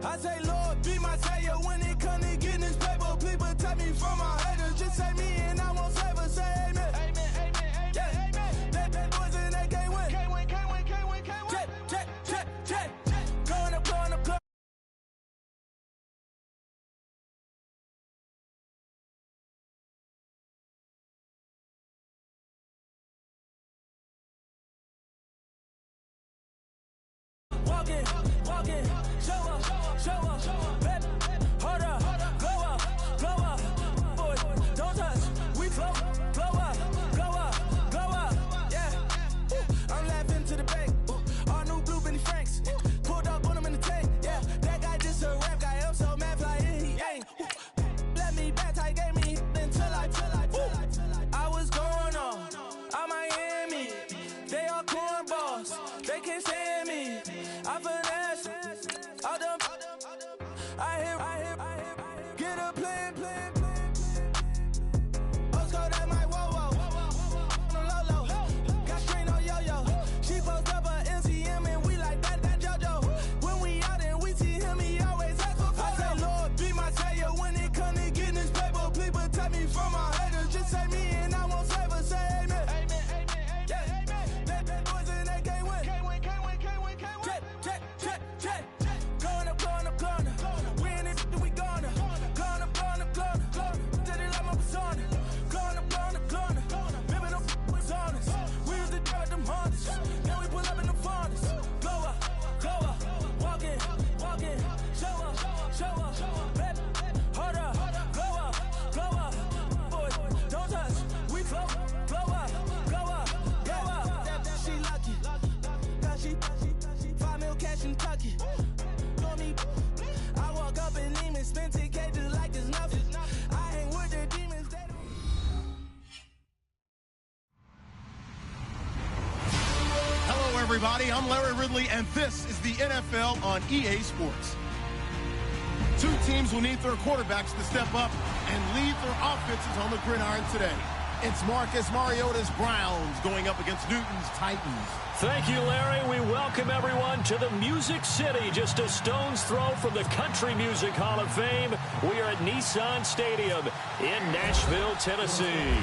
I say, Lord, be my savior when it comes to getting this paper. Please protect me from my haters. Just say me and I won't save us. Say amen. Amen, amen, amen, yeah. Amen. That boys and they can't win. Can't win, can't win, can't win, can't win. Check, check, check, check. Going up, going up, going up. Walking, walking, show up, baby, hold up, glow up, boys, don't touch, we flow, glow up, yeah, I'm laughing to the bank, all new blue Benny Franks, pulled up on him in the tank, yeah, that guy just a rap guy, I'm so mad fly, he ain't, let me back, I gave me until I was going on Miami, they all cornballs, they can't stand me. I finesse, all them, I hear, get a plan. Postcode at my whoa, on the low, got strain on yo-yo. She post up a MCM and we like that JoJo. When we out and we see him, he always asks for photo. I say, Lord, be my savior when it comes to getting this paper. Please protect me from my haters. Just say me and I won't save us. Say amen. Amen, amen, yeah. Amen. That boys and they can't win. Can't win, can't win, can't win, can't win. Check. Going up. We in it, we gonna. Going up. Did it like my persona. Going up. Living up was honest. We used to drug them hunters. Now we pull up in the furnace. Glow up. Walking. Show up. Baby, hold up. Glow up. Boys, don't touch. We flow. Glow up. She lucky. Cause she 5 mil cash in Tucky. I walk up in demons, spend 10K just like it's nothing. I hang with the demons. Hello, everybody. I'm Larry Ridley, and this is the NFL on EA Sports. Two teams will need their quarterbacks to step up and lead their offenses on the gridiron today. It's Marcus Mariota's Browns going up against Newton's Titans. Thank you, Larry. We welcome everyone to the Music City, just a stone's throw from the Country Music Hall of Fame. We are at Nissan Stadium in Nashville, Tennessee.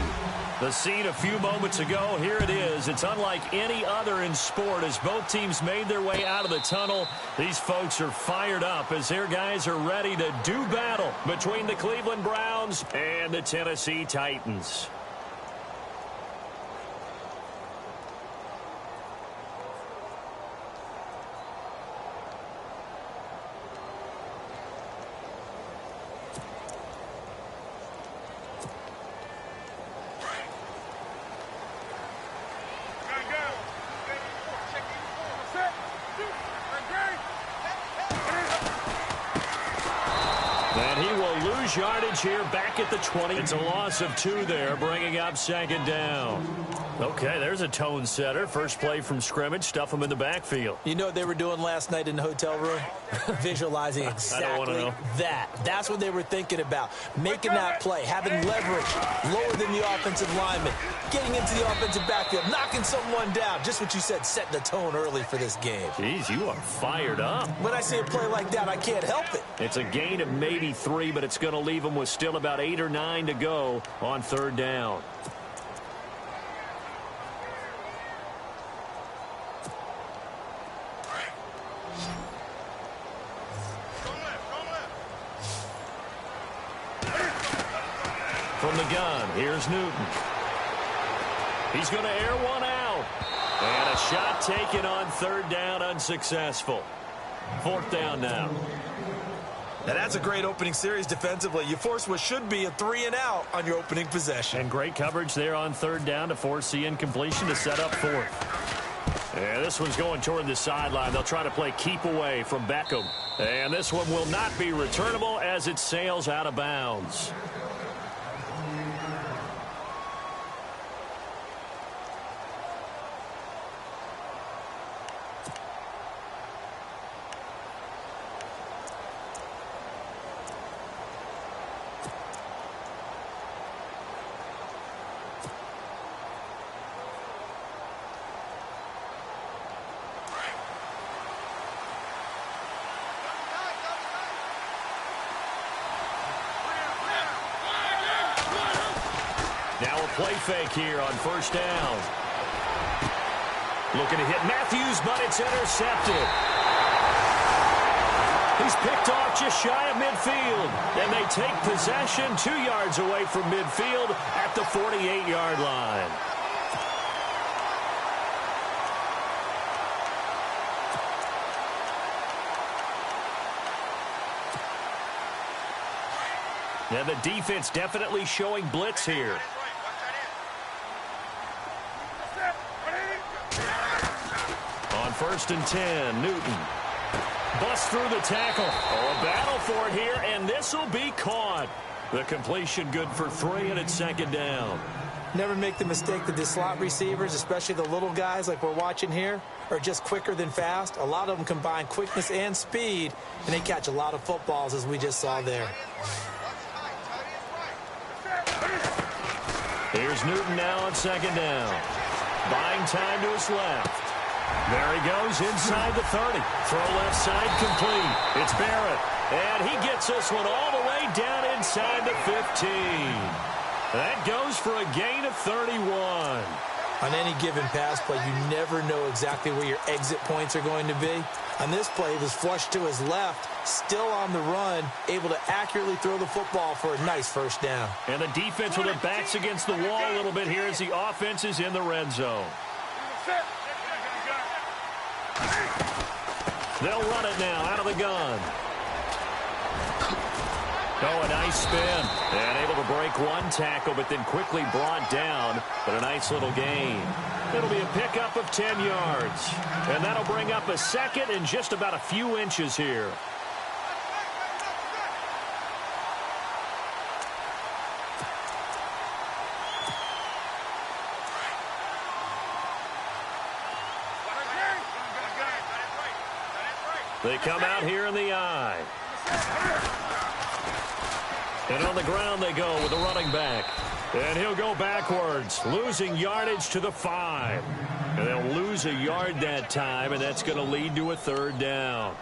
The scene a few moments ago, here it is. It's unlike any other in sport as both teams made their way out of the tunnel. These folks are fired up as their guys are ready to do battle between the Cleveland Browns and the Tennessee Titans. Yardage here back at the 20. It's a loss of 2 there, bringing up second down. Okay, there's a tone setter. First play from scrimmage, stuff them in the backfield. You know what they were doing last night in the hotel room? Visualizing exactly that. That's what they were thinking about. Making that play, having leverage, lower than the offensive lineman, getting into the offensive backfield, knocking someone down. Just what you said, setting the tone early for this game. Jeez, you are fired up. When I see a play like that, I can't help it. It's a gain of maybe 3, but it's going to leave them with still about 8 or 9 to go on third down. From the gun, here's Newton. He's going to air one out. And a shot taken on third down, unsuccessful. Fourth down now. Now that's a great opening series defensively. You force what should be a 3-and-out on your opening possession. And great coverage there on third down to force the incompletion to set up fourth. And this one's going toward the sideline. They'll try to play keep away from Beckham. And this one will not be returnable as it sails out of bounds. play fake here on first down. Looking to hit Matthews, but it's intercepted. He's picked off just shy of midfield. And they take possession 2 yards away from midfield at the 48-yard line. Now the defense definitely showing blitz here. On 1st and 10, Newton. Busts through the tackle. Oh, a battle for it here, and this will be caught. The completion good for 3, and it's 2nd down. Never make the mistake that the slot receivers, especially the little guys like we're watching here, are just quicker than fast. A lot of them combine quickness and speed, and they catch a lot of footballs, as we just saw there. Here's Newton now on 2nd down. Buying time to his left. There he goes inside the 30. Throw left side complete. It's Barrett. And he gets this one all the way down inside the 15. That goes for a gain of 31. On any given pass play, you never know exactly where your exit points are going to be. On this play, he was flushed to his left, still on the run, able to accurately throw the football for a nice first down. And the defense with their backs against the wall a little bit here as the offense is in the red zone. They'll run it now out of the gun. Oh, a nice spin. And able to break one tackle, but then quickly brought down. But a nice little gain. It'll be a pickup of 10 yards. And that'll bring up a 2nd and just about a few inches here. They come out here in the I. And on the ground they go with the running back. And he'll go backwards, losing yardage to the 5. And they'll lose a yard that time, and that's going to lead to a 3rd down.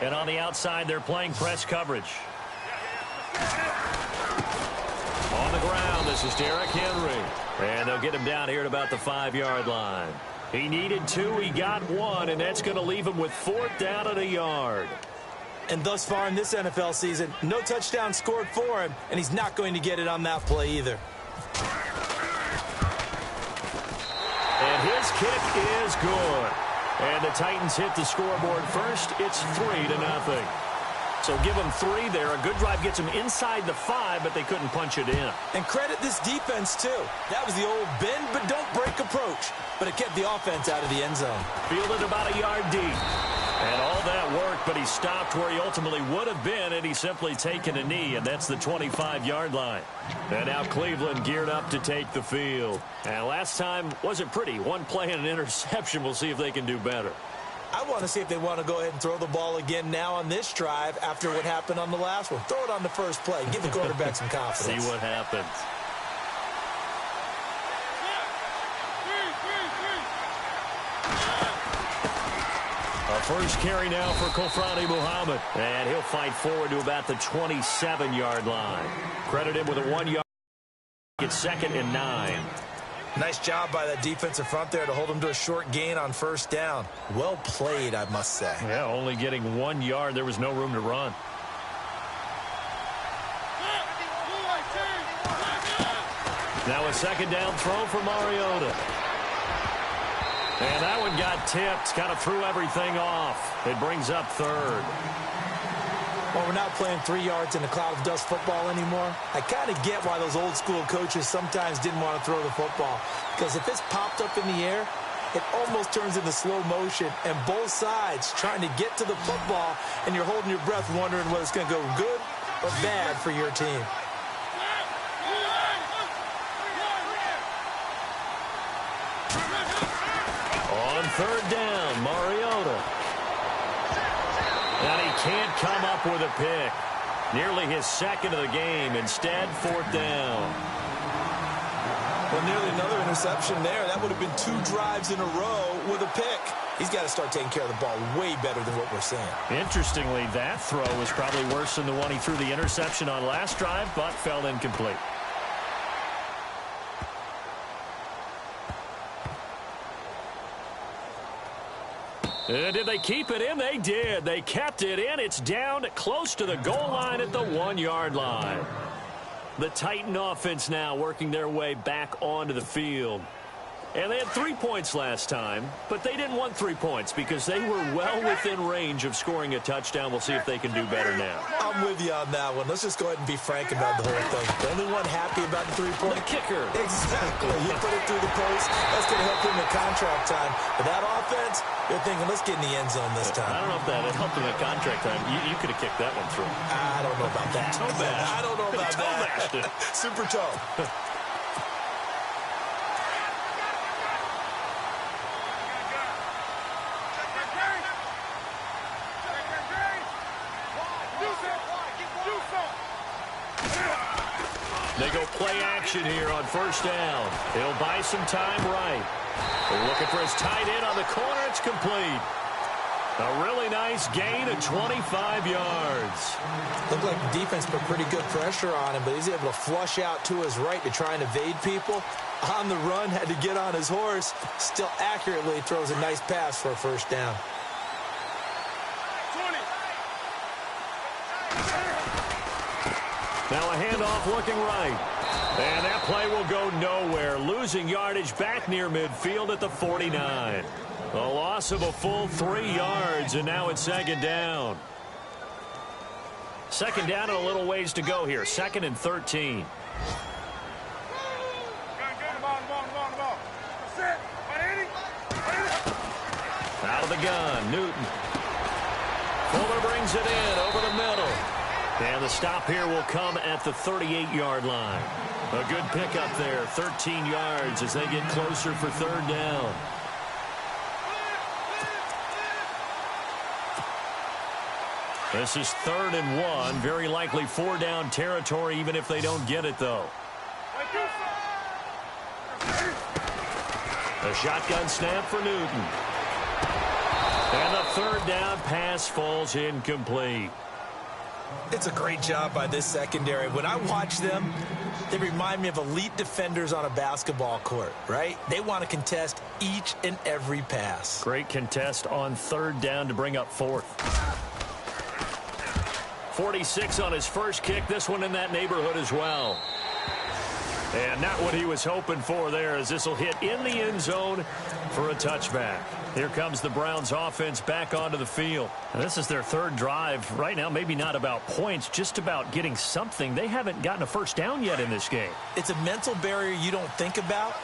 And on the outside, they're playing press coverage. On the ground, this is Derrick Henry. And they'll get him down here at about the 5-yard line. He needed 2, he got 1, and that's going to leave him with 4th down at a yard. And thus far in this NFL season, no touchdown scored for him, and he's not going to get it on that play either. And his kick is good. And the Titans hit the scoreboard first. It's 3-0. So give them 3 there. A good drive gets them inside the 5, but they couldn't punch it in. And credit this defense, too. That was the old bend but don't break approach. But it kept the offense out of the end zone. Fielded about a yard deep. And all that worked, but he stopped where he ultimately would have been, and he's simply taken a knee, and that's the 25-yard line. And now Cleveland geared up to take the field. And last time wasn't pretty. One play and an interception. We'll see if they can do better. I want to see if they want to go ahead and throw the ball again now on this drive after what happened on the last one. Throw it on the first play. Give the quarterback some confidence. See what happens. A first carry now for Kofrani Muhammad. And he'll fight forward to about the 27-yard line. Credit him with a 1 yard. It's 2nd and 9. Nice job by that defensive front there to hold him to a short gain on first down. Well played, I must say. Yeah, only getting 1 yard. There was no room to run. Now a 2nd down throw for Mariota. And that one got tipped, kind of threw everything off. It brings up 3rd. Well, we're not playing 3 yards in a cloud of dust football anymore. I kind of get why those old school coaches sometimes didn't want to throw the football. Because if it's popped up in the air, it almost turns into slow motion. And both sides trying to get to the football, and you're holding your breath wondering whether it's going to go good or bad for your team. On 3rd down, Mariota. And he can't come up with a pick. Nearly his second of the game. Instead, 4th down. Well, nearly another interception there. That would have been 2 drives in a row with a pick. He's got to start taking care of the ball way better than what we're seeing. Interestingly, that throw was probably worse than the one he threw the interception on last drive, but fell incomplete. Did they keep it in? They did. They kept it in. It's down close to the goal line at the 1-yard line. The Titan offense now working their way back onto the field. And they had 3 points last time, but they didn't want 3 points because they were well within range of scoring a touchdown. We'll see if they can do better now. I'm with you on that one. Let's just go ahead and be frank about the whole thing. The only one happy about the 3-point? The kicker. Exactly. He put it through the post. That's going to help him in contract time. But that offense, they're thinking, let's get in the end zone this time. I don't know if that helped him at contract time. You could have kicked that one through. I don't know about that. Toe bash. I don't know about toe that. bashed it. Super toe. They go play action here on 1st down. He'll buy some time right. They're looking for his tight end on the corner. It's complete. A really nice gain of 25 yards. Looked like the defense put pretty good pressure on him, but he's able to flush out to his right to try and evade people. On the run, had to get on his horse. Still accurately throws a nice pass for a 1st down. Now a handoff looking right. And that play will go nowhere. Losing yardage back near midfield at the 49. A loss of a full 3 yards, and now it's 2nd down. 2nd down and a little ways to go here. 2nd and 13. Out of the gun, Newton. Fuller brings it in over the middle. And the stop here will come at the 38-yard line. A good pickup there, 13 yards as they get closer for 3rd down. This is 3rd and 1. Very likely 4-down territory, even if they don't get it, though. A shotgun snap for Newton. And the 3rd down pass falls incomplete. It's a great job by this secondary. When I watch them, they remind me of elite defenders on a basketball court, right? They want to contest each and every pass. Great contest on 3rd down to bring up 4th. 46 on his first kick. This one in that neighborhood as well. And not what he was hoping for there, as this will hit in the end zone for a touchback. Here comes the Browns offense back onto the field. And this is their 3rd drive right now. Maybe not about points, just about getting something. They haven't gotten a 1st down yet in this game. It's a mental barrier you don't think about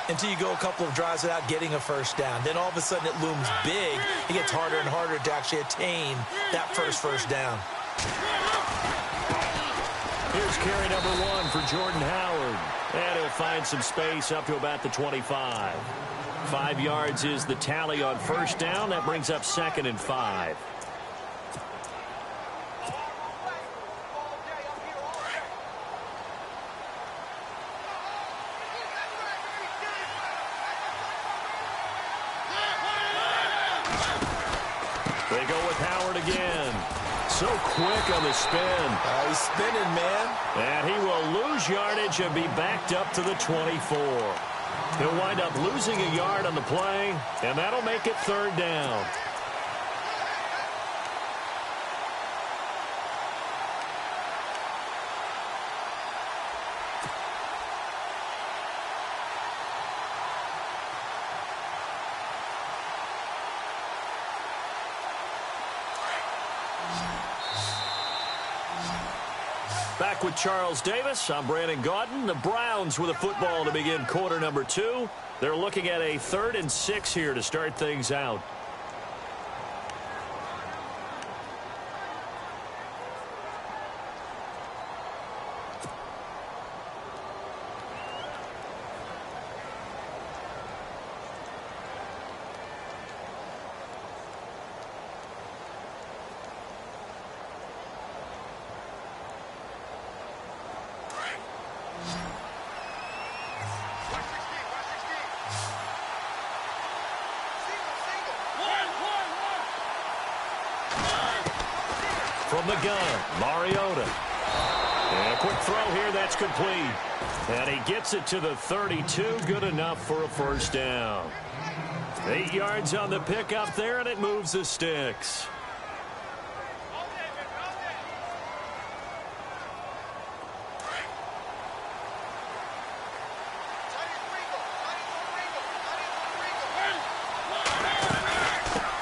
until you go a couple of drives without getting a 1st down. Then all of a sudden it looms big. It gets harder and harder to actually attain that first down. Here's carry number 1 for Jordan Howard. And he'll find some space up to about the 25. 5 yards is the tally on 1st down. That brings up 2nd and 5. They go with Howard again. So quick on the spin. He's spinning, man. And he will lose yardage and be backed up to the 24. He'll wind up losing a yard on the play, and that'll make it 3rd down. Back with Charles Davis. I'm Brandon Gaudin. The Browns with a football to begin quarter number 2. They're looking at a 3rd and 6 here to start things out. from the gun, Mariota. And a quick throw here, that's complete. And he gets it to the 32, good enough for a first down. 8 yards on the pickup there, and it moves the sticks.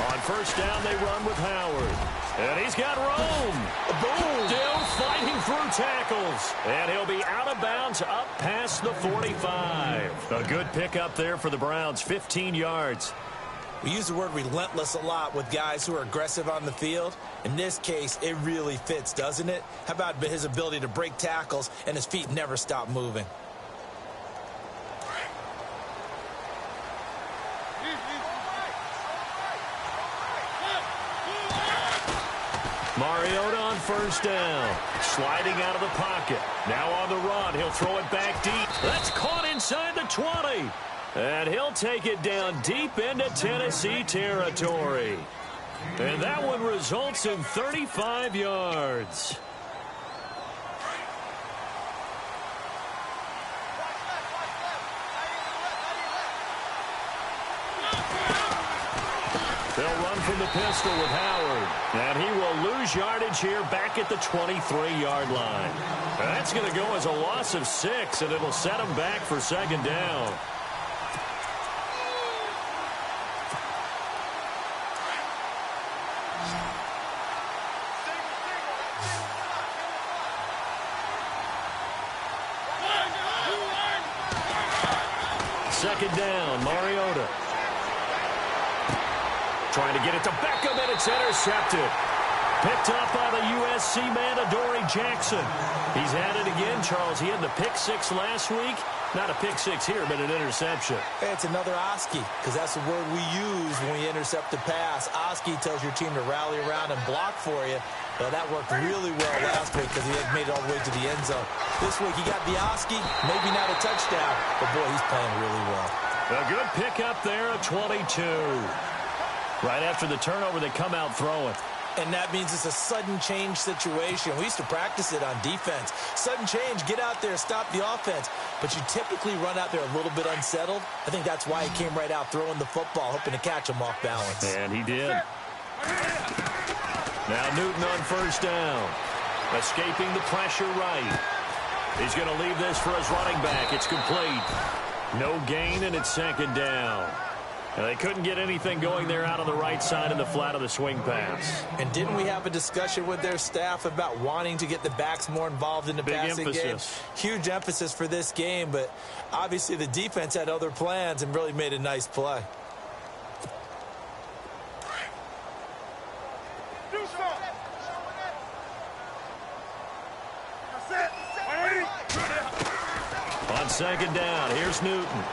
On first down, they run with Howard. And he's got Rome. Boom. Still fighting through tackles. And he'll be out of bounds up past the 45. A good pickup there for the Browns, 15 yards. We use the word relentless a lot with guys who are aggressive on the field. In this case, it really fits, doesn't it? How about his ability to break tackles and his feet never stop moving? Mariota on first down. Sliding out of the pocket. Now on the run. He'll throw it back deep. That's caught inside the 20. And he'll take it down deep into Tennessee territory. And that one results in 35 yards. They'll run from the pistol with Howard. And he will lose yardage here back at the 23-yard line. And that's going to go as a loss of 6, and it'll set him back for second down. Second down, Mariota. Trying to get it to Beckham, and it's intercepted. Picked up by the USC man, Adoree Jackson. He's had it again, Charles. He had the pick 6 last week. Not a pick 6 here, but an interception. Hey, it's another Oski, because that's the word we use when we intercept the pass. Oski tells your team to rally around and block for you. Well, that worked really well last week because he had made it all the way to the end zone. This week, he got the Oski, maybe not a touchdown, but boy, he's playing really well. A good pickup there, a 22. Right after the turnover, they come out throwing. And that means it's a sudden change situation. We used to practice it on defense. Sudden change, get out there, stop the offense. But you typically run out there a little bit unsettled. I think that's why he came right out throwing the football, hoping to catch him off balance. And he did. Now Newton on first down. Escaping the pressure right. He's going to leave this for his running back. It's complete. No gain, and it's second down. And they couldn't get anything going there out on the right side in the flat of the swing pass. And didn't we have a discussion with their staff about wanting to get the backs more involved in the passing game? Huge emphasis for this game, but obviously the defense had other plans and really made a nice play. On second down, here's Newton.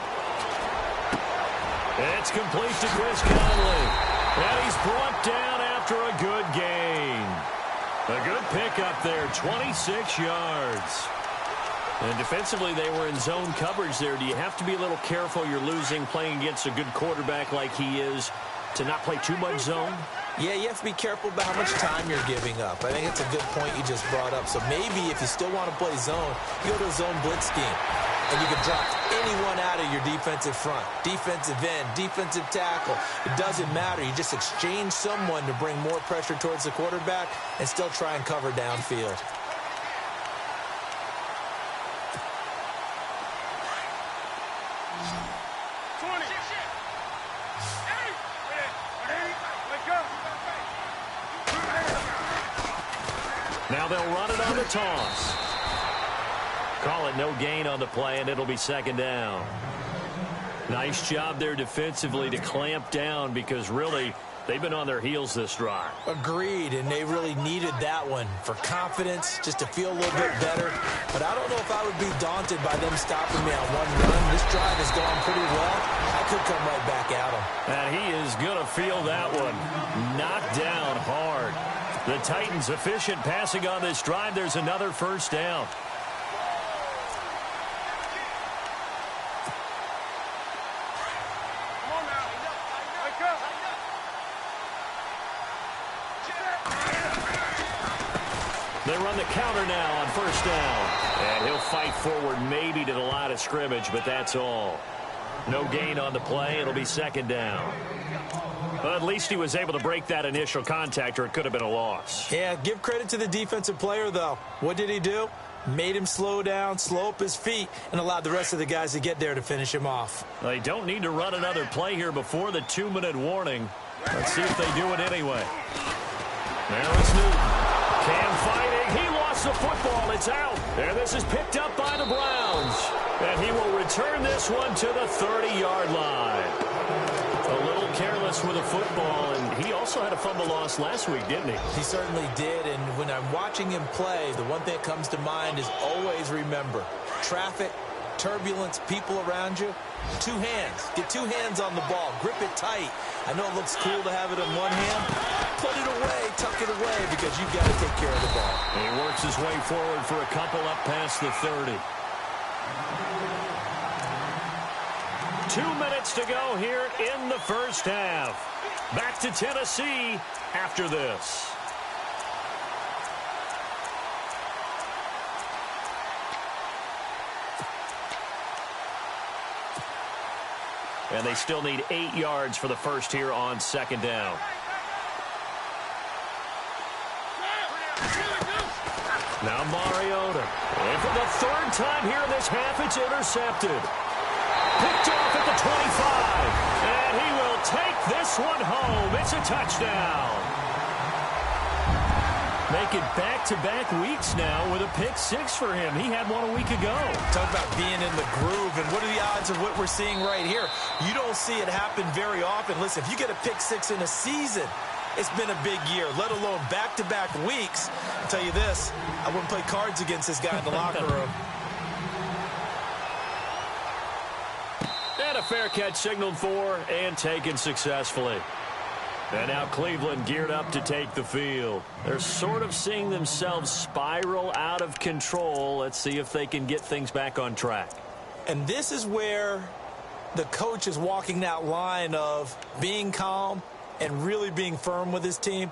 It's complete to Chris Conley. And he's brought down after a good gain. A good pickup there, 26 yards. And defensively, they were in zone coverage there. Do you have to be a little careful? You're losing playing against a good quarterback like he is to not play too much zone? Yeah, you have to be careful about how much time you're giving up. I think it's a good point you just brought up. So maybe if you still want to play zone, you go to a zone blitz scheme. And you can drop anyone out of your defensive front, defensive end, defensive tackle. It doesn't matter. You just exchange someone to bring more pressure towards the quarterback and still try and cover downfield. Now they'll run it on the toss. Call it no gain on the play, and it'll be second down. Nice job there defensively to clamp down because really they've been on their heels this drive. Agreed, and they really needed that one for confidence, just to feel a little bit better. But I don't know if I would be daunted by them stopping me on one run. This drive has gone pretty well. I could come right back at them. And he is going to feel that one. Knocked down hard. The Titans efficient passing on this drive. There's another first down. They run the counter now on first down. And he'll fight forward maybe to the line of scrimmage, but that's all. No gain on the play. It'll be second down. Well, at least he was able to break that initial contact, or it could have been a loss. Yeah, give credit to the defensive player, though. What did he do? Made him slow down, slow up his feet, and allowed the rest of the guys to get there to finish him off. They don't need to run another play here before the 2-minute warning. Let's see if they do it anyway. There is Newton. Cam fighting. He lost the football. It's out. And this is picked up by the Browns. And he will return this one to the 30-yard line. A little careless with a football, and he also had a fumble loss last week, didn't he? He certainly did, and when I'm watching him play, the one thing that comes to mind is always remember, traffic, turbulence, people around you, 2 hands. Get 2 hands on the ball. Grip it tight. I know it looks cool to have it in one hand. Put it away, tuck it away, because you've got to take care of the ball. He works his way forward for a couple up past the 30. 2 minutes to go here in the first half. Back to Tennessee after this. And they still need 8 yards for the first here on second down. Now Mariota. And for the 3rd time here in this half, it's intercepted. Picked off at the 25. And he will take this one home. It's a touchdown. Making back-to-back weeks now with a pick 6 for him. He had one a week ago. Talk about being in the groove, and what are the odds of what we're seeing right here? You don't see it happen very often. Listen, if you get a pick 6 in a season, it's been a big year, let alone back-to-back weeks. I'll tell you this, I wouldn't play cards against this guy in the locker room. And a fair catch signaled for and taken successfully. And now Cleveland geared up to take the field. They're sort of seeing themselves spiral out of control. Let's see if they can get things back on track. And this is where the coach is walking that line of being calm and really being firm with his team.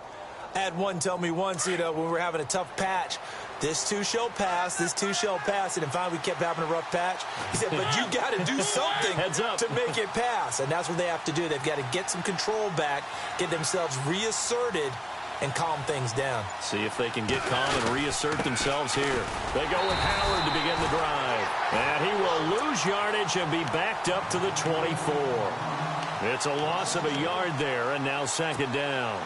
I had one tell me once, when we were having a tough patch, this too shall pass, this too shall pass. And finally we kept having a rough patch. He said, but you got to do something to make it pass. And that's what they have to do. They've got to get some control back, get themselves reasserted, and calm things down. See if they can get calm and reassert themselves here. They go with Howard to begin the drive. And he will lose yardage and be backed up to the 24. It's a loss of a yard there, and now second down.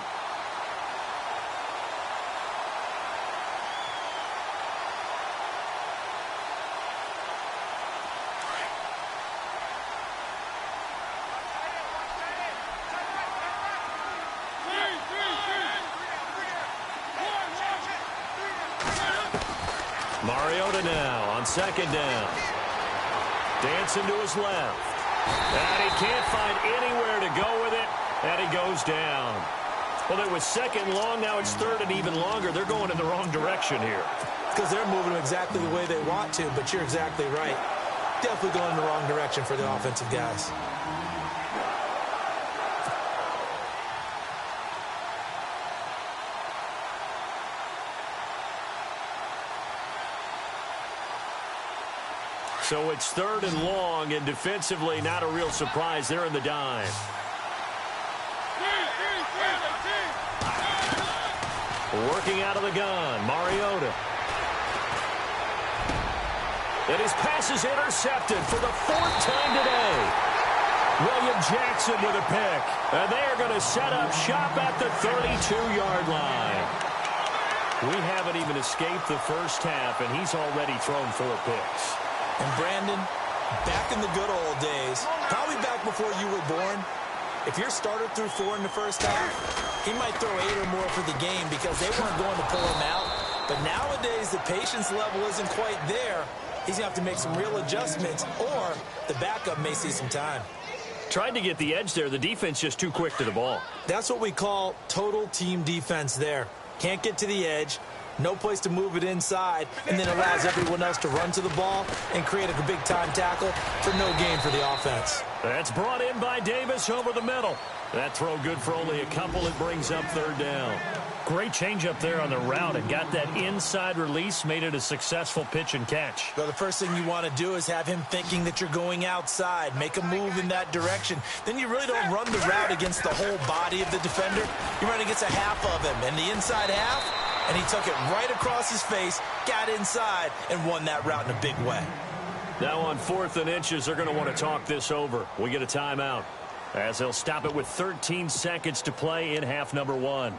Mariota now on second down. Dancing to his left. And he can't find anywhere to go with it, and he goes down. Well, it was second long, now it's third and even longer. They're going in the wrong direction here. Because they're moving exactly the way they want to, but you're exactly right. Definitely going in the wrong direction for the offensive guys. So it's third and long, and defensively not a real surprise. They're in the dime. Working out of the gun, Mariota. And his pass is intercepted for the 4th time today. William Jackson with a pick. And they are going to set up shop at the 32-yard line. We haven't even escaped the first half, and he's already thrown 4 picks. And Brandon, back in the good old days, probably back before you were born, if your starter threw 4 in the first half, he might throw 8 or more for the game because they weren't going to pull him out. But nowadays, the patience level isn't quite there. He's going to have to make some real adjustments, or the backup may see some time. Tried to get the edge there. The defense just too quick to the ball. That's what we call total team defense there. Can't get to the edge, no place to move it inside, and then allows everyone else to run to the ball and create a big-time tackle for no gain for the offense. That's brought in by Davis over the middle. That throw good for only a couple. It brings up third down. Great change up there on the route and got that inside release, made it a successful pitch and catch. Well, the first thing you want to do is have him thinking that you're going outside, make a move in that direction. Then you really don't run the route against the whole body of the defender. You run against a half of him, and the inside half, and he took it right across his face, got inside, and won that route in a big way. Now on 4th and inches, they're going to want to talk this over. We get a timeout as they'll stop it with 13 seconds to play in half number 1.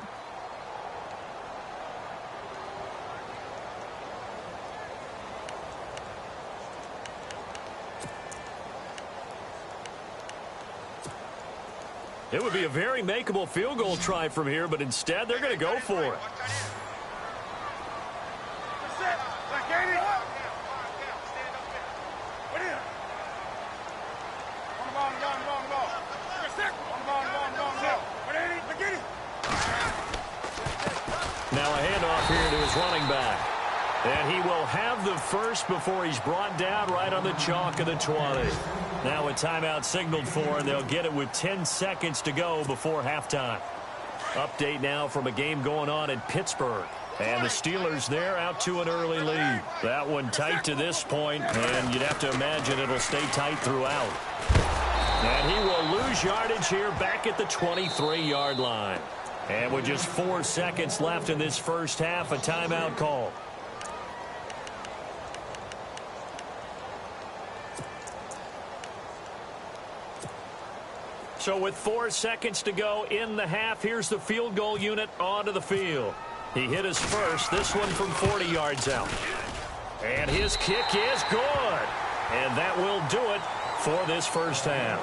It would be a very makeable field goal try from here, but instead they're going to go for it. Now a handoff here to his running back. And he will have the first before he's brought down right on the chalk of the 20. Now a timeout signaled for, and they'll get it with 10 seconds to go before halftime. Update now from a game going on in Pittsburgh. And the Steelers there out to an early lead. That one tight to this point, and you'd have to imagine it'll stay tight throughout. And he will lose yardage here back at the 23-yard line. And with just 4 seconds left in this first half, a timeout call. So with 4 seconds to go in the half, here's the field goal unit onto the field. He hit his first, this one from 40 yards out. And his kick is good. And that will do it for this first half.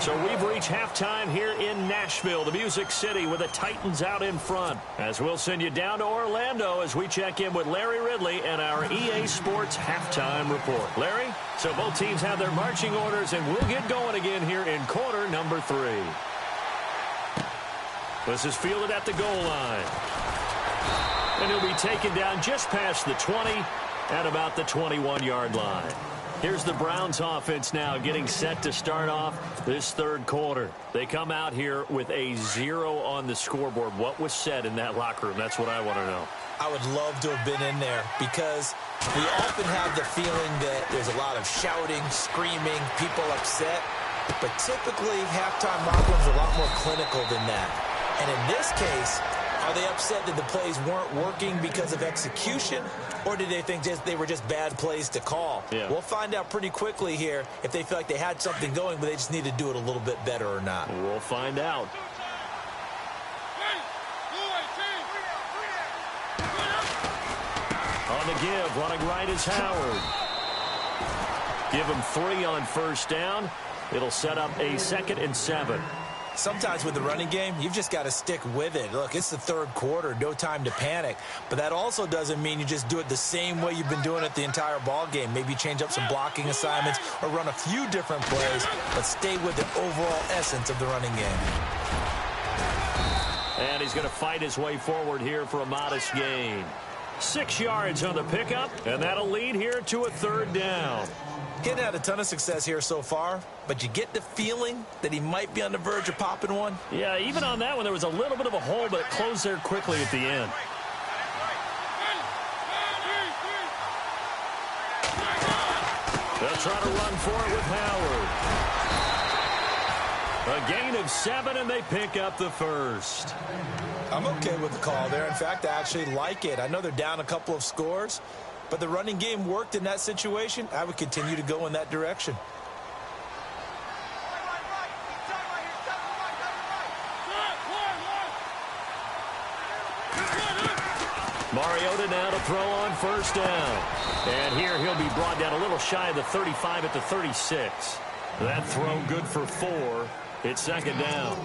So we've reached halftime here in Nashville, the Music City, with the Titans out in front. As we'll send you down to Orlando as we check in with Larry Ridley and our EA Sports halftime report. Larry, so both teams have their marching orders, and we'll get going again here in quarter number 3. This is fielded at the goal line. And he'll be taken down just past the 20 at about the 21-yard line. Here's the Browns offense now getting set to start off this third quarter. They come out here with a 0 on the scoreboard. What was said in that locker room? That's what I want to know. I would love to have been in there because we often have the feeling that there's a lot of shouting, screaming, people upset. But typically, halftime locker rooms are a lot more clinical than that. And in this case, are they upset that the plays weren't working because of execution, or did they think they were just bad plays to call? Yeah. We'll find out pretty quickly here if they feel like they had something going, but they just need to do it a little bit better or not. We'll find out. On the give, running right is Howard. Give him 3 on first down. It'll set up a 2nd and 7. Sometimes with the running game, you've just got to stick with it. Look, it's the third quarter, no time to panic. But that also doesn't mean you just do it the same way you've been doing it the entire ball game. Maybe change up some blocking assignments or run a few different plays, but stay with the overall essence of the running game. And he's going to fight his way forward here for a modest gain. 6 yards on the pickup, and that'll lead here to a third down. Getting had a ton of success here so far, but you get the feeling that he might be on the verge of popping one. Yeah, even on that one, there was a little bit of a hole, but it closed there quickly at the end. They'll try to run for it with Howard. A gain of 7, and they pick up the first. I'm okay with the call there. In fact, I actually like it. I know they're down a couple of scores, but the running game worked in that situation. I would continue to go in that direction. Mariota now to throw on first down. And here he'll be brought down a little shy of the 35 at the 36. That throw good for 4. It's 2nd down.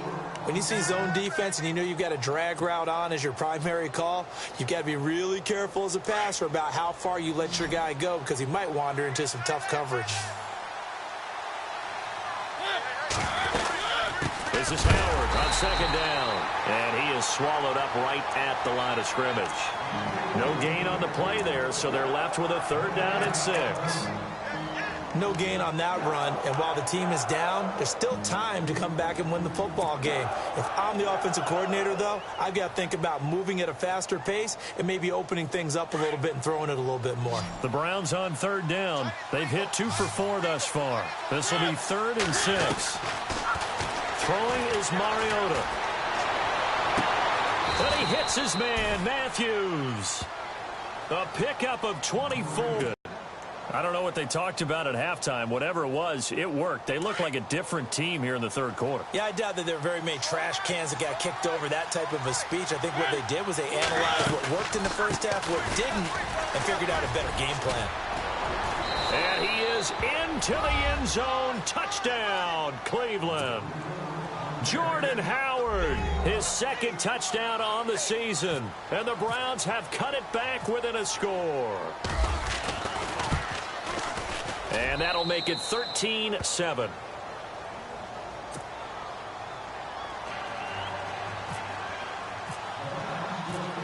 When you see zone defense and you know you've got a drag route on as your primary call, you've got to be really careful as a passer about how far you let your guy go because he might wander into some tough coverage. This is Howard on 2nd down. And he is swallowed up right at the line of scrimmage. No gain on the play there, so they're left with a 3rd down and 6. No gain on that run, and while the team is down, there's still time to come back and win the football game. If I'm the offensive coordinator, though, I've got to think about moving at a faster pace and maybe opening things up a little bit and throwing it a little bit more. The Browns on third down. They've hit 2 for 4 thus far. This will be 3rd and 6. Throwing is Mariota. But he hits his man, Matthews. A pickup of 24. I don't know what they talked about at halftime. Whatever it was, it worked. They look like a different team here in the third quarter. Yeah, I doubt that there were very many trash cans that got kicked over, that type of a speech. I think what they did was they analyzed what worked in the first half, what didn't, and figured out a better game plan. And he is into the end zone. Touchdown, Cleveland. Jordan Howard, his 2nd touchdown on the season. And the Browns have cut it back within a score. And that'll make it 13-7.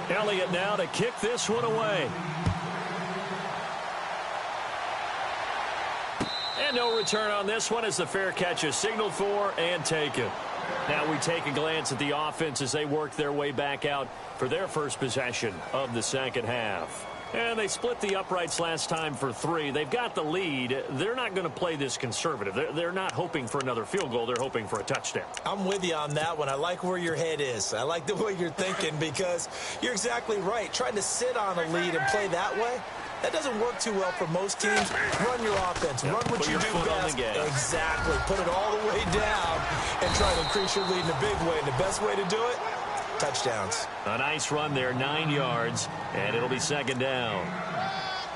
Elliott now to kick this one away. And no return on this one as the fair catch is signaled for and taken. Now we take a glance at the offense as they work their way back out for their first possession of the second half. And they split the uprights last time for 3. They've got the lead. They're not going to play this conservative. They're not hoping for another field goal. They're hoping for a touchdown. I'm with you on that one. I like where your head is. I like the way you're thinking because you're exactly right. Trying to sit on a lead and play that way, that doesn't work too well for most teams. Run your offense. Run what you do best. Exactly. Put it all the way down and try to increase your lead in a big way. And the best way to do it, touchdowns. A nice run there, 9 yards, and it'll be 2nd down.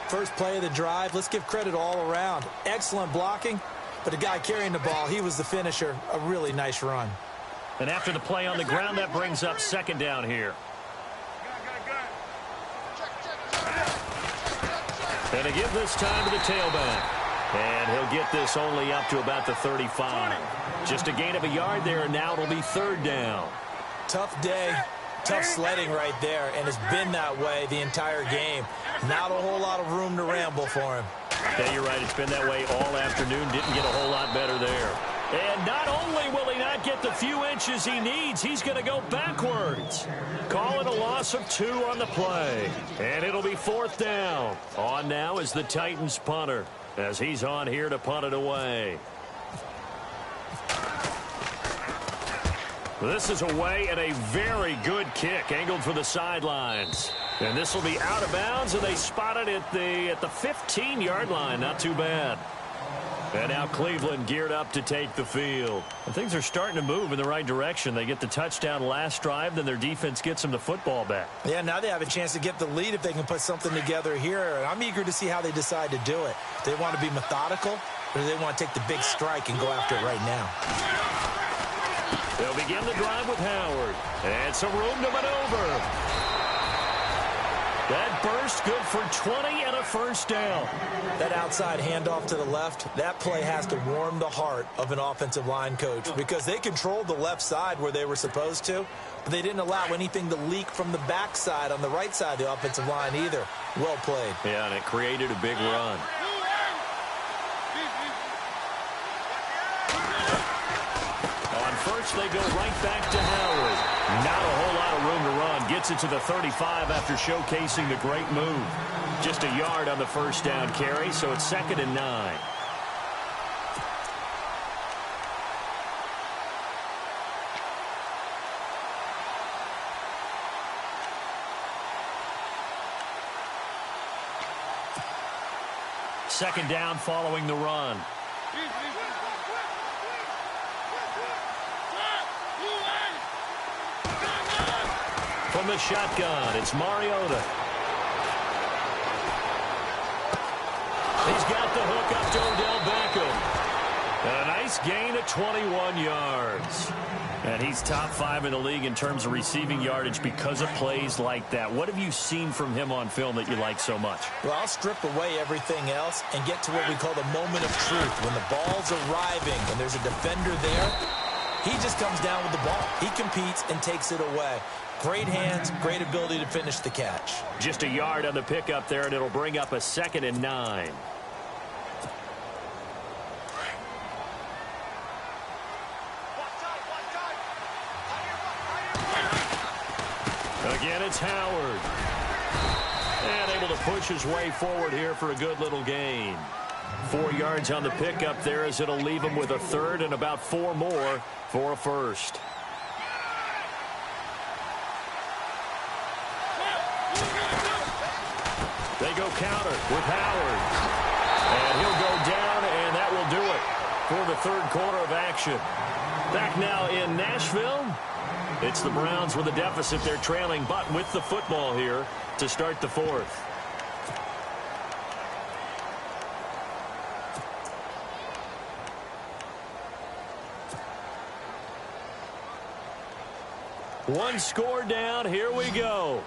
First play of the drive, let's give credit all around. Excellent blocking, but the guy carrying the ball, he was the finisher. A really nice run. And after the play on the ground, that brings up 2nd down here. And to give this time to the tailback. And he'll get this only up to about the 35. Just a gain of a yard there, and now it'll be 3rd down. Tough day, tough sledding right there, and it's been that way the entire game. Not a whole lot of room to ramble for him. Yeah, you're right. It's been that way all afternoon. Didn't get a whole lot better there. And not only will he not get the few inches he needs, he's going to go backwards. Call it a loss of 2 on the play. And it'll be 4th down. On now is the Titans punter as he's on here to punt it away. This is away and a very good kick angled for the sidelines. And this will be out of bounds, and they spot it at the 15-yard line. Not too bad. And now Cleveland geared up to take the field. And things are starting to move in the right direction. They get the touchdown last drive, then their defense gets them the football back. Yeah, now they have a chance to get the lead if they can put something together here. And I'm eager to see how they decide to do it. Do they want to be methodical, or do they want to take the big strike and go after it right now? They'll begin the drive with Howard. And some room to maneuver. That burst good for 20 and a 1st down. That outside handoff to the left, that play has to warm the heart of an offensive line coach because they controlled the left side where they were supposed to, but they didn't allow anything to leak from the backside on the right side of the offensive line either. Well played. Yeah, and it created a big run. First, they go right back to Howard. Not a whole lot of room to run. Gets it to the 35 after showcasing the great move. Just a yard on the 1st down carry, so it's 2nd and 9. Second down following the run. From the shotgun, it's Mariota. He's got the hook up to Odell Beckham. And a nice gain of 21 yards. And he's top 5 in the league in terms of receiving yardage because of plays like that. What have you seen from him on film that you like so much? Well, I'll strip away everything else and get to what we call the moment of truth. When the ball's arriving and there's a defender there, he just comes down with the ball. He competes and takes it away. Great hands, great ability to finish the catch. Just a yard on the pickup there, and it'll bring up a 2nd and 9. Again, it's Howard. And able to push his way forward here for a good little gain. 4 yards on the pickup there, as it'll leave him with a third and about 4 more for a first. They go counter with Howard. And he'll go down, and that will do it for the third quarter of action. Back now in Nashville. It's the Browns with a deficit. They're trailing, but with the football here to start the fourth. One score down. Here we go.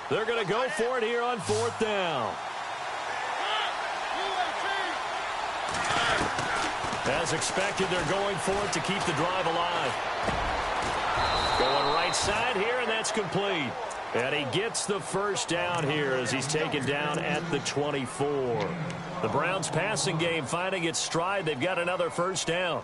They're going to go for it here on fourth down. As expected, they're going for it to keep the drive alive. Going right side here, and that's complete. And he gets the first down here as he's taken down at the 24. The Browns passing game finding its stride. They've got another first down.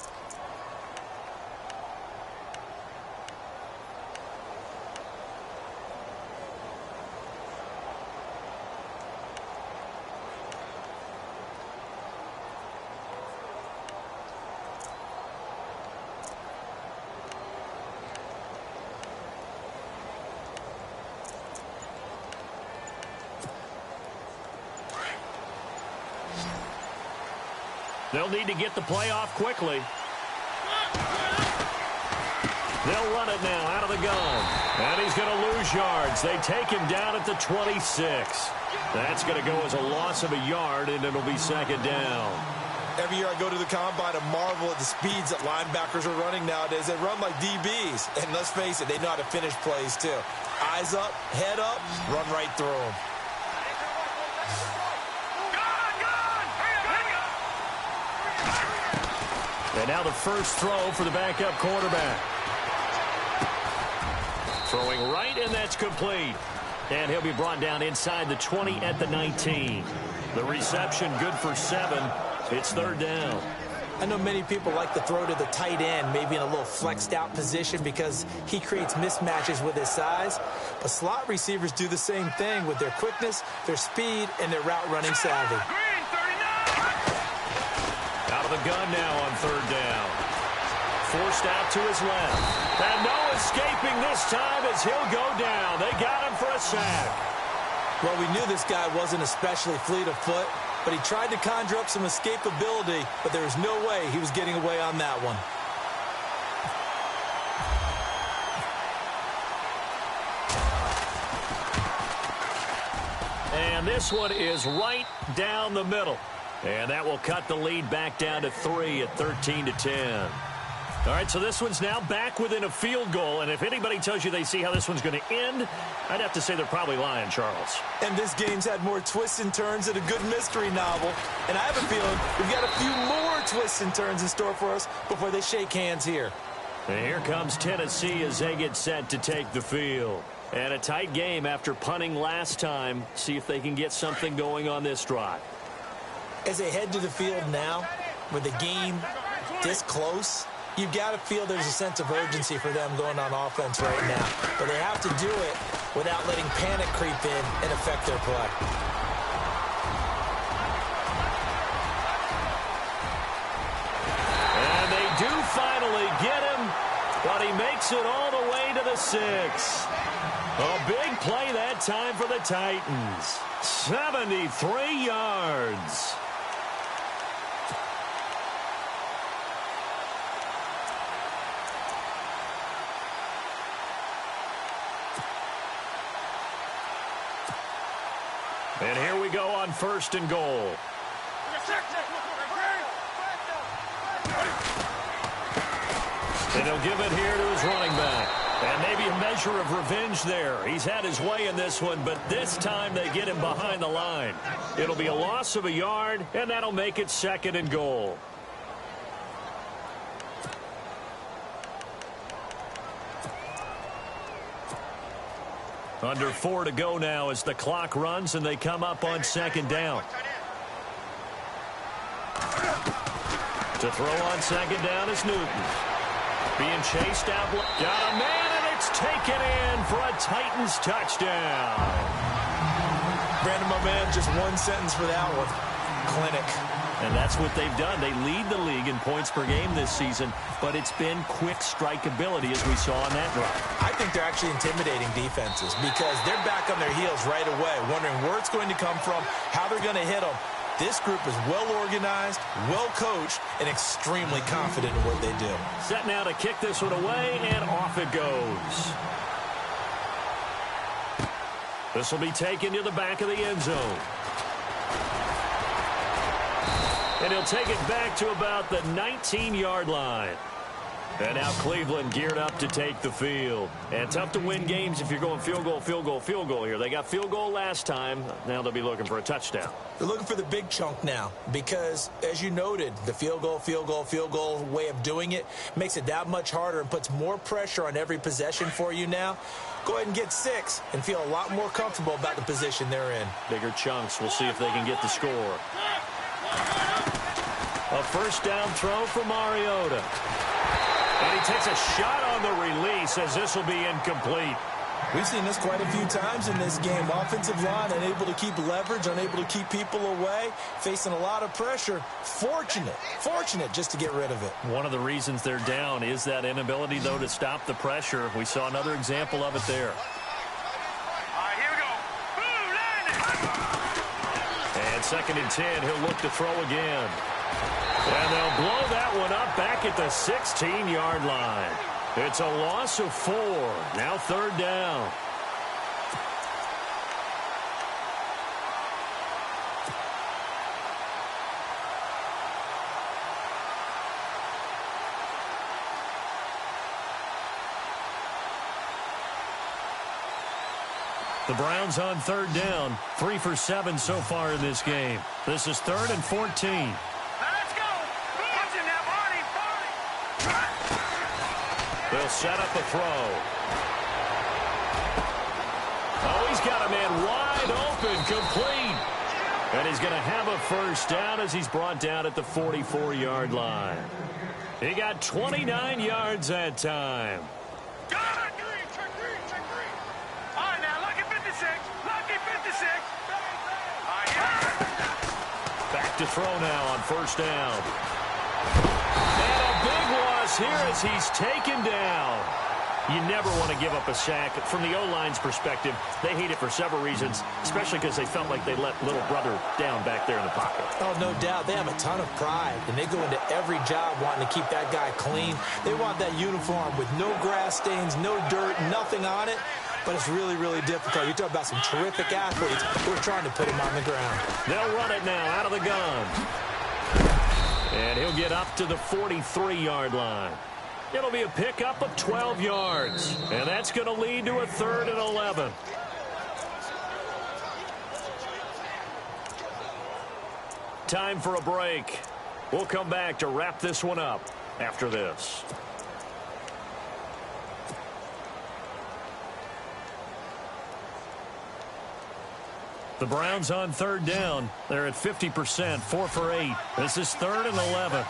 They'll need to get the play off quickly. They'll run it now out of the gun. And he's going to lose yards. They take him down at the 26. That's going to go as a loss of a yard, and it'll be second down. Every year I go to the combine and marvel at the speeds that linebackers are running nowadays. They run like DBs. And let's face it, they know how to finish plays too. Eyes up, head up, run right through them. And now the first throw for the backup quarterback. Throwing right, and that's complete. And he'll be brought down inside the 20 at the 19. The reception good for 7. It's third down. I know many people like to throw to the tight end, maybe in a little flexed out position because he creates mismatches with his size. But slot receivers do the same thing with their quickness, their speed, and their route running savvy. Out of the gun now on third down. Forced out to his left. And no escaping this time as he'll go down. They got him for a sack. Well, we knew this guy wasn't especially fleet of foot, but he tried to conjure up some escapability, but there was no way he was getting away on that one. And this one is right down the middle. And that will cut the lead back down to 3 at 13-10. All right, so this one's now back within a field goal. And if anybody tells you they see how this one's going to end, I'd have to say they're probably lying, Charles. And this game's had more twists and turns than a good mystery novel. And I have a feeling we've got a few more twists and turns in store for us before they shake hands here. And here comes Tennessee as they get set to take the field. And a tight game after punting last time. See if they can get something going on this drive. As they head to the field now, with the game this close, you've got to feel there's a sense of urgency for them going on offense right now. But they have to do it without letting panic creep in and affect their play. And they do finally get him, but he makes it all the way to the 6. A big play that time for the Titans. 73 yards. And here we go on first and goal. And he'll give it here to his running back. And maybe a measure of revenge there. He's had his way in this one, but this time they get him behind the line. It'll be a loss of a yard, and that'll make it second and goal. Under 4 to go now as the clock runs and they come up on second down. To throw on second down is Newton. Being chased out. Got a man, and they It's taken in for a Titans touchdown. Brandon, my man, just one sentence for that one. Clinic. And that's what they've done. They lead the league in points per game this season, but it's been quick strikeability as we saw on that drive. I think they're actually intimidating defenses because they're back on their heels right away, wondering where it's going to come from, how they're going to hit them. This group is well organized, well coached, and extremely confident in what they do. Set now to kick this one away, and off it goes. This will be taken to the back of the end zone. And he'll take it back to about the 19-yard line. And now Cleveland geared up to take the field. And tough to win games if you're going field goal, field goal, field goal here. They got field goal last time. Now they'll be looking for a touchdown. They're looking for the big chunk now because, as you noted, the field goal way of doing it makes it that much harder and puts more pressure on every possession for you now. Go ahead and get 6 and feel a lot more comfortable about the position they're in. Bigger chunks. We'll see if they can get the score. A first down throw for Mariota. And he takes a shot on the release as this will be incomplete. We've seen this quite a few times in this game. Offensive line unable to keep leverage, unable to keep people away, facing a lot of pressure. Fortunate just to get rid of it. One of the reasons they're down is that inability, though, to stop the pressure. We saw another example of it there. And 2nd and 10, he'll look to throw again. And they'll blow that one up back at the 16-yard line. It's a loss of 4. Now 3rd down. The Browns on 3rd down. 3 for 7 so far in this game. This is 3rd and 14. They'll set up a throw. Oh, he's got a man wide open, complete. And he's going to have a first down as he's brought down at the 44-yard line. He got 29 yards that time. All right, now, lucky 56. Lucky 56. Back to throw now on 1st down. Here as he's taken down. You never want to give up a sack. From the O-line's perspective, they hate it for several reasons, especially because they felt like they let little brother down back there in the pocket. Oh, no doubt. They have a ton of pride, and they go into every job wanting to keep that guy clean. They want that uniform with no grass stains, no dirt, nothing on it. But it's really, really difficult. You're talking about some terrific athletes who are trying to put him on the ground. They'll run it now out of the gun. And he'll get up to the 43-yard line. It'll be a pickup of 12 yards. And that's going to lead to a 3rd and 11. Time for a break. We'll come back to wrap this one up after this. The Browns on 3rd down. They're at 50%, 4 for 8. This is 3rd and 11.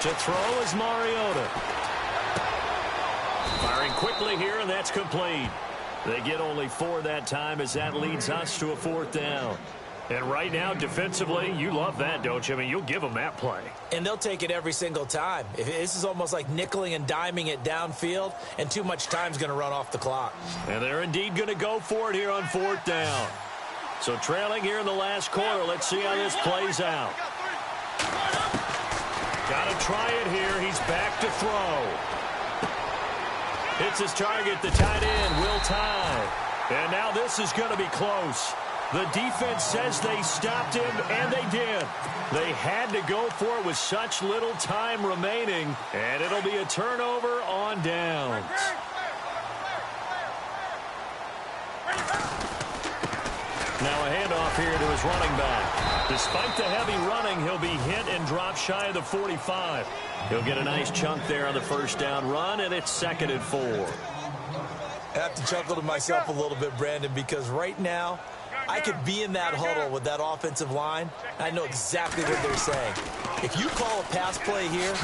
To throw is Mariota. Firing quickly here, and that's complete. They get only 4 that time as that leads us to a 4th down. And right now, defensively, you love that, don't you? I mean, you'll give them that play. And they'll take it every single time. This is almost like nickeling and diming it downfield, and too much time's going to run off the clock. And they're indeed going to go for it here on 4th down. So trailing here in the last quarter, let's see how this plays out. Got to try it here. He's back to throw. Hits his target, the tight end, Will Tye. And now this is going to be close. The defense says they stopped him, and they did. They had to go for it with such little time remaining, and it'll be a turnover on downs. Now a handoff here to his running back. Despite the heavy running, he'll be hit and dropped shy of the 45. He'll get a nice chunk there on the 1st down run, and it's 2nd and 4. I have to chuckle to myself a little bit, Brandon, because right now, I could be in that huddle with that offensive line. I know exactly what they're saying. If you call a pass play here,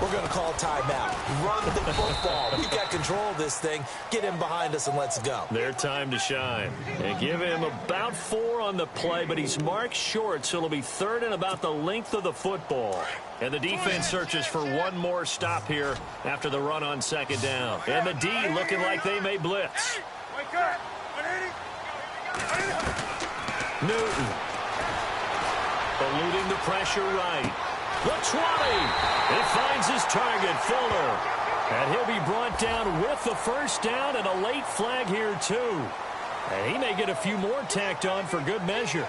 we're going to call timeout. Run the football. We've got control of this thing. Get him behind us and let's go. Their time to shine. And give him about 4 on the play, but he's marked short, so it'll be 3rd and about the length of the football. And the defense searches for one more stop here after the run on 2nd down. And the D looking like they may blitz. Newton. Eluding the pressure right. The 20. He finds his target, Fuller. And he'll be brought down with the 1st down and a late flag here, too. And he may get a few more tacked on for good measure.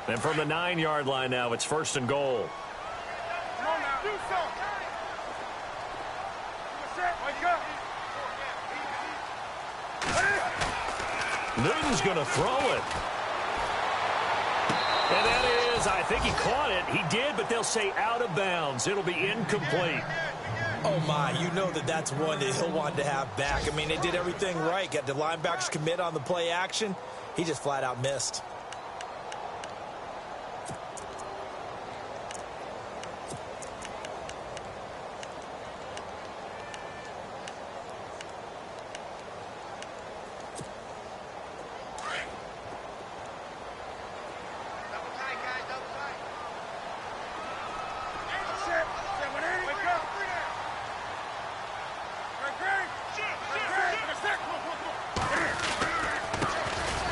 And from the 9-yard line now, it's 1st and goal. Come on now. Do something. Wake up. Newton's going to throw it. And that is, I think he caught it. He did, but they'll say out of bounds. It'll be incomplete. Oh, my, you know that's one that he'll want to have back. I mean, they did everything right. Got the linebackers commit on the play action. He just flat out missed.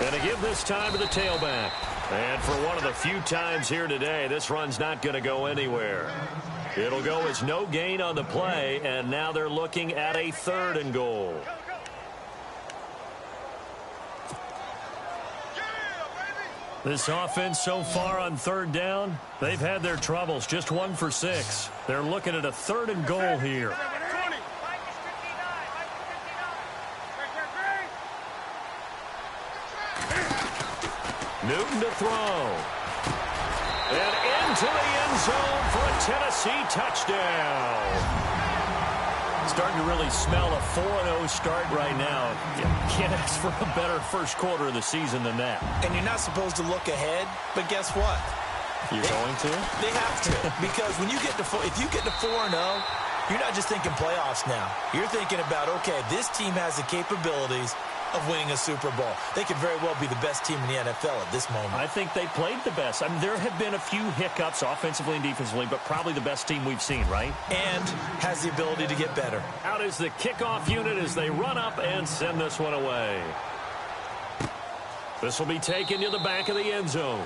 And to give this time to the tailback. And for one of the few times here today, this run's not going to go anywhere. It'll go as no gain on the play, and now they're looking at a 3rd and goal. This offense so far on 3rd down, they've had their troubles. Just 1 for 6. They're looking at a 3rd and goal here. Newton to throw. And into the end zone for a Tennessee touchdown. Starting to really smell a 4-0 start right now. You can't ask for a better first quarter of the season than that. And you're not supposed to look ahead, but guess what? You're going to? They have to. Because when you get to if you get to 4-0, you're not just thinking playoffs now. You're thinking about, okay, this team has the capabilities of winning a Super Bowl. They could very well be the best team in the NFL at this moment. I think they played the best. I mean, there have been a few hiccups offensively and defensively, but probably the best team we've seen, right? And has the ability to get better. Out is the kickoff unit as they run up and send this one away. This will be taken to the back of the end zone.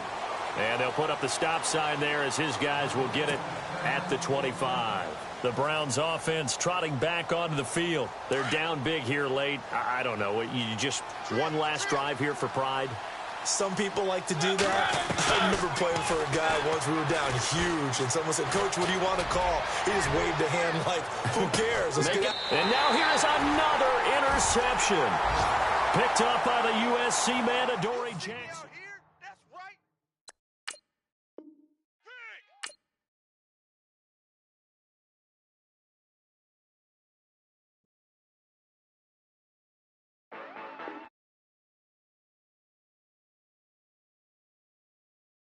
And they'll put up the stop sign there as his guys will get it at the 25. The Browns offense trotting back onto the field. They're down big here late. I don't know. You just one last drive here for pride? Some people like to do that. I remember playing for a guy once. We were down huge, and someone said, "Coach, what do you want to call?" He just waved a hand like, who cares? Let's get out. And now here's another interception. Picked up by the USC man, Adoree Jackson.